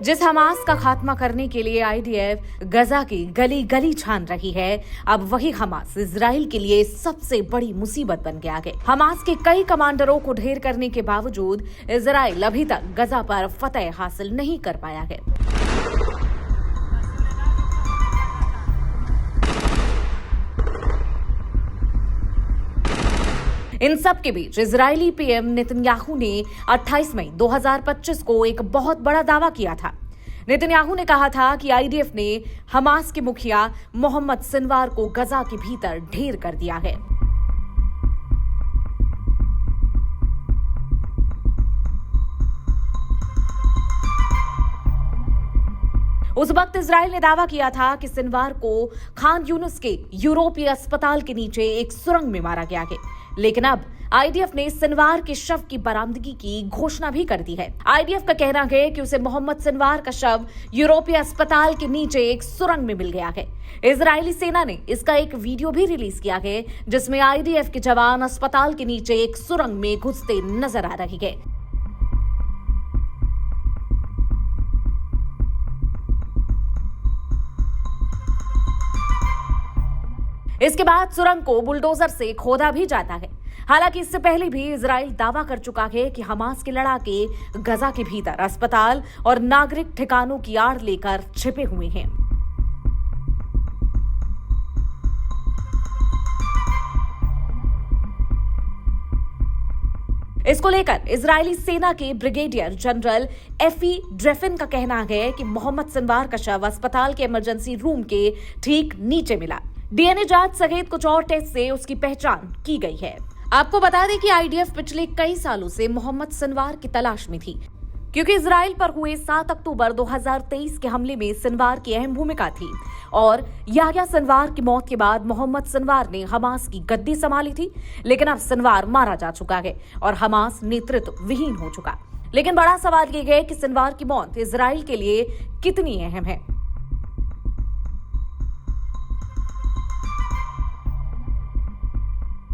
जिस हमास का खात्मा करने के लिए आईडीएफ गजा की गली गली छान रही है, अब वही हमास इजराइल के लिए सबसे बड़ी मुसीबत बन गया है। हमास के कई कमांडरों को ढेर करने के बावजूद इजराइल अभी तक गजा पर फतह हासिल नहीं कर पाया है। इन सब के बीच इजरायली पीएम नेतन्याहू ने 28 मई 2025 को एक बहुत बड़ा दावा किया था। नेतन्याहू ने कहा था कि आईडीएफ ने हमास के मुखिया मोहम्मद सिनवार को गजा के भीतर ढेर कर दिया है। उस वक्त इजराइल ने दावा किया था कि सिनवार को खान यूनुस के यूरोपीय अस्पताल के नीचे एक सुरंग में मारा गया है, लेकिन अब आईडीएफ ने सिनवार के शव की बरामदगी की घोषणा भी कर दी है। आईडीएफ का कहना है कि उसे मोहम्मद सिनवार का शव यूरोपीय अस्पताल के नीचे एक सुरंग में मिल गया है। इजरायली सेना ने इसका एक वीडियो भी रिलीज किया है, जिसमें आईडीएफ के जवान अस्पताल के नीचे एक सुरंग में घुसते नजर आ रहे हैं। इसके बाद सुरंग को बुलडोजर से खोदा भी जाता है। हालांकि इससे पहले भी इजराइल दावा कर चुका है कि हमास के लड़ाके गजा के भीतर अस्पताल और नागरिक ठिकानों की आड़ लेकर छिपे हुए हैं। इसको लेकर इजरायली सेना के ब्रिगेडियर जनरल एफी ड्रेफिन का कहना है कि मोहम्मद सिनवार का शव अस्पताल के इमरजेंसी रूम के ठीक नीचे मिला। डीएनए जांच सहित कुछ और टेस्ट से उसकी पहचान की गई है। आपको बता दें कि आईडीएफ पिछले कई सालों से मोहम्मद सिनवार की तलाश में थी, क्योंकि इजराइल पर हुए 7 अक्टूबर 2023 के हमले में सिनवार की अहम भूमिका थी और याह्या सिनवार की मौत के बाद मोहम्मद सिनवार ने हमास की गद्दी संभाली थी। लेकिन अब सिनवार मारा जा चुका है और हमास नेतृत्व विहीन हो चुका। लेकिन बड़ा सवाल यह है कि सिनवार की मौत इजराइल के लिए कितनी अहम है।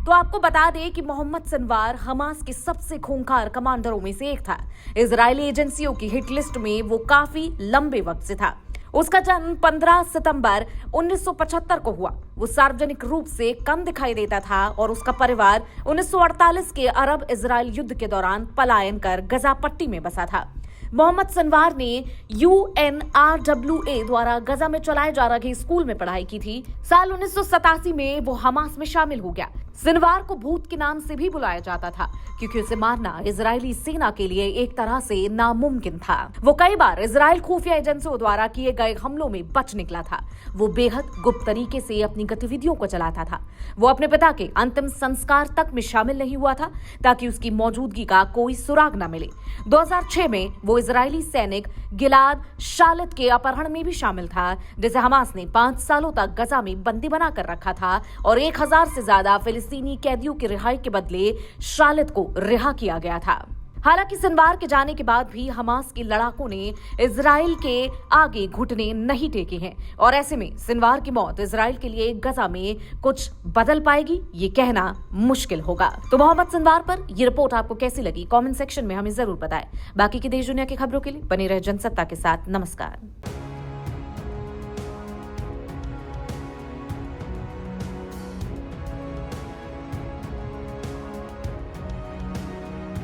तो आपको बता दें कि मोहम्मद सिनवार हमास के सबसे खूंखार कमांडरों में से एक था। इजरायली एजेंसियों की हिट लिस्ट में वो काफी लंबे वक्त से था। उसका जन्म 15 सितंबर 1975 को हुआ। वो सार्वजनिक रूप से कम दिखाई देता था और उसका परिवार 1948 के अरब इजरायल युद्ध के दौरान पलायन कर गजा पट्टी में बसा था। मोहम्मद सिनवार ने UNRWA द्वारा गजा में चलाए जा रहे स्कूल में पढ़ाई की थी। साल 1987 में वो हमास में शामिल हो गया। सिनवार को भूत के नाम से भी बुलाया जाता था, क्योंकि उसे मारना इजरायली सेना के लिए एक तरह से नामुमकिन था। वो कई बार इजरायल खुफिया एजेंसियों द्वारा किए गए हमलों में बच निकला था। वो बेहद गुप्त तरीके से अपनी गतिविधियों को चलाता था। वो अपने पिता के अंतिम संस्कार तक में शामिल नहीं हुआ था, ताकि उसकी मौजूदगी का कोई सुराग न मिले। 2006 में वो इजरायली सैनिक गिलाद शालित के अपहरण में भी शामिल था, जिसे हमास ने 5 सालों तक गजा में बंदी बनाकर रखा था और 1000 से ज्यादा फिलिस्तीनी कैदियों की रिहाई के बदले शालित को रिहा किया गया था। हालांकि सिनवार के जाने के बाद भी हमास के लड़ाकों ने इजराइल के आगे घुटने नहीं टेके हैं और ऐसे में सिनवार की मौत इजराइल के लिए गजा में कुछ बदल पाएगी, ये कहना मुश्किल होगा। तो मोहम्मद सिनवार पर ये रिपोर्ट आपको कैसी लगी, कमेंट सेक्शन में हमें जरूर बताएं। बाकी की देश दुनिया की खबरों के लिए बने रहे जनसत्ता के साथ। नमस्कार।